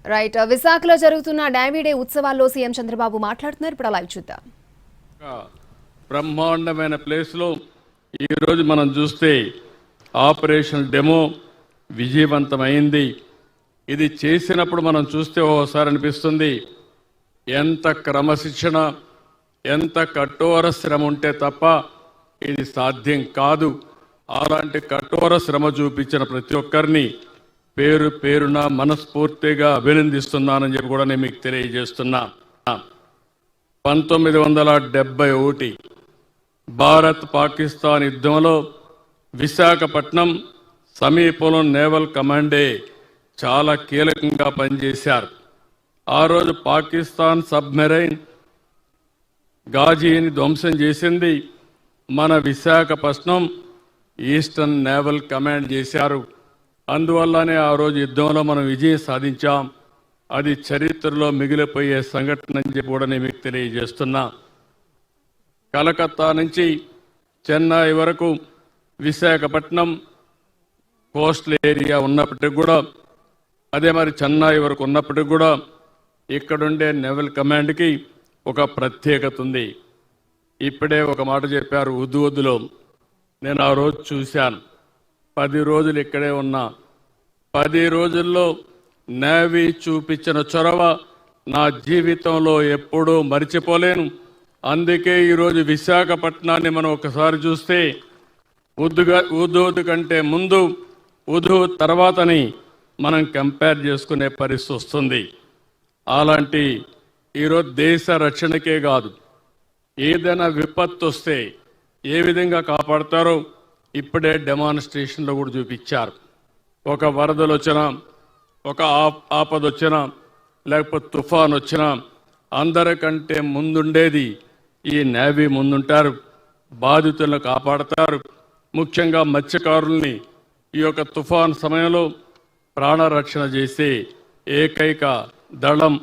Right. విశాఖలో జరుగుతున్న navy day ఉత్సవాల్లో సీఎం చంద్రబాబు మాట్లాడుతున్నారు. ఇప్పుడు లైవ్ చూద్దాం. బ్రహ్మాండమైన ప్లేస్లో ఈరోజు మనం చూస్తే ఆపరేషన్ డెమో విజయవంతమైంది. ఇది చేసినప్పుడు మనం చూస్తే ఓసారి అనిపిస్తుంది ఎంత క్రమశిక్షణ, ఎంత కఠోర శ్రమ ఉంటే తప్ప ఇది సాధ్యం కాదు. అలాంటి కఠోర శ్రమ చూపించిన ప్రతి ఒక్కరిని పేరు పేరున మనస్ఫూర్తిగా అభినందిస్తున్నానని చెప్పి కూడా నేను మీకు తెలియజేస్తున్నా. 1971 భారత్ పాకిస్తాన్ యుద్ధంలో విశాఖపట్నం సమీపంలో నేవల్ కమాండే చాలా కీలకంగా పనిచేశారు. ఆ రోజు పాకిస్తాన్ సబ్మెరైన్ గాజీని ధ్వంసం చేసింది మన విశాఖపట్నం ఈస్టర్న్ నేవల్ కమాండ్ చేశారు. అందువల్లనే ఆ రోజు యుద్ధంలో మనం విజయం సాధించాం. అది చరిత్రలో మిగిలిపోయే సంఘటన అని చెప్పి కూడా నేను మీకు తెలియజేస్తున్నా. కలకత్తా నుంచి చెన్నై వరకు విశాఖపట్నం కోస్టల్ ఏరియా ఉన్నప్పటికీ కూడా, అదే మరి చెన్నై వరకు ఉన్నప్పటికీ కూడా ఇక్కడుండే నేవల్ కమాండ్కి ఒక ప్రత్యేకత ఉంది. ఇప్పుడే ఒక మాట చెప్పారు ఉద్దులో, నేను ఆ రోజు చూశాను. 10 రోజులు ఇక్కడే ఉన్నా. 10 రోజుల్లో నేవీ చూపించిన చొరవ నా జీవితంలో ఎప్పుడూ మర్చిపోలేను. అందుకే ఈరోజు విశాఖపట్నాన్ని మనం ఒకసారి చూస్తే ఉద్దు కంటే ముందు, ఉద్దు తర్వాతని మనం కంపేర్ చేసుకునే పరిస్థితి వస్తుంది. అలాంటి ఈరోజు దేశ రక్షణకే కాదు, ఏదైనా విపత్తు వస్తే ఏ విధంగా కాపాడతారో ఇప్పుడే డెమాన్స్ట్రేషన్లో కూడా చూపించారు. ఒక వరదలు వచ్చినా, ఒక ఆపద వచ్చినా, లేకపోతే తుఫాన్ వచ్చినా అందరికంటే ముందుండేది ఈ నేవీ ముందుంటారు. బాధితులను కాపాడతారు. ముఖ్యంగా మత్స్యకారుల్ని ఈ యొక్క తుఫాన్ సమయంలో ప్రాణరక్షణ చేసే ఏకైక దళం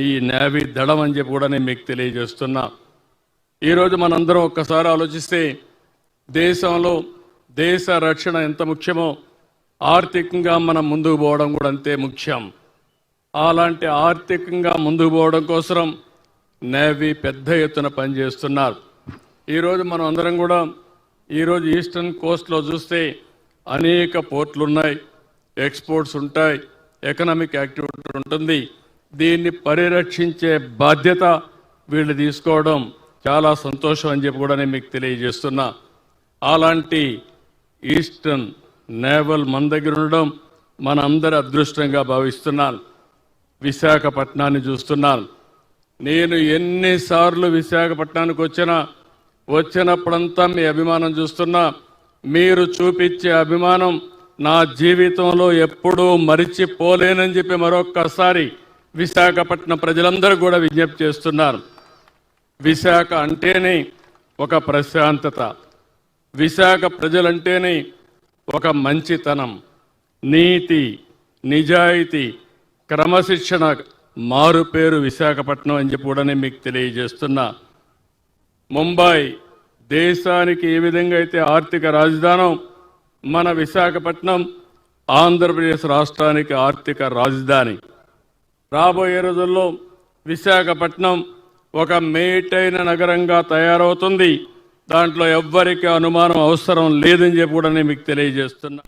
ఈ నేవీ దళం అని చెప్పి కూడా నేను మీకు తెలియజేస్తున్నా. ఈరోజు మనందరం ఒక్కసారి ఆలోచిస్తే దేశంలో దేశ రక్షణ ఎంత ముఖ్యమో ఆర్థికంగా మనం ముందుకు పోవడం కూడా అంతే ముఖ్యం. అలాంటి ఆర్థికంగా ముందుకు పోవడం కోసం నేవీ పెద్ద ఎత్తున పనిచేస్తున్నారు. ఈరోజు మనం అందరం కూడా ఈరోజు ఈస్టర్న్ కోస్ట్లో చూస్తే అనేక పోర్ట్లు ఉన్నాయి, ఎక్స్పోర్ట్స్ ఉంటాయి, ఎకనామిక్ యాక్టివిటీ ఉంటుంది. దీన్ని పరిరక్షించే బాధ్యత వీళ్ళు తీసుకోవడం చాలా సంతోషం అని చెప్పి కూడా నేను మీకు తెలియజేస్తున్నా. అలాంటి ఈస్టర్న్ నేవల్ మన దగ్గర ఉండడం మన అందరి అదృష్టంగా భావిస్తున్నాను. విశాఖపట్నాన్ని చూస్తున్నాను. నేను ఎన్నిసార్లు విశాఖపట్నానికి వచ్చినప్పుడంతా మీ అభిమానం చూస్తున్నా. మీరు చూపించే అభిమానం నా జీవితంలో ఎప్పుడూ మరిచిపోలేనని చెప్పి మరొక్కసారి విశాఖపట్నం ప్రజలందరూ కూడా విజ్ఞప్తి చేస్తున్నారు. విశాఖ అంటేనే ఒక ప్రశాంతత, విశాఖ ప్రజలంటేనే ఒక మంచితనం, నీతి, నిజాయితీ, క్రమశిక్షణ మారుపేరు విశాఖపట్నం అని చెప్పి కూడా నేను మీకు తెలియజేస్తున్నా. ముంబై దేశానికి ఏ విధంగా అయితే ఆర్థిక రాజధానం, మన విశాఖపట్నం ఆంధ్రప్రదేశ్ రాష్ట్రానికి ఆర్థిక రాజధాని. రాబోయే రోజుల్లో విశాఖపట్నం ఒక మేటైన నగరంగా తయారవుతుంది. దాంట్లో ఎవ్వరికీ అనుమానం అవసరం లేదని చెప్పి కూడా నేను మీకు తెలియజేస్తున్నా.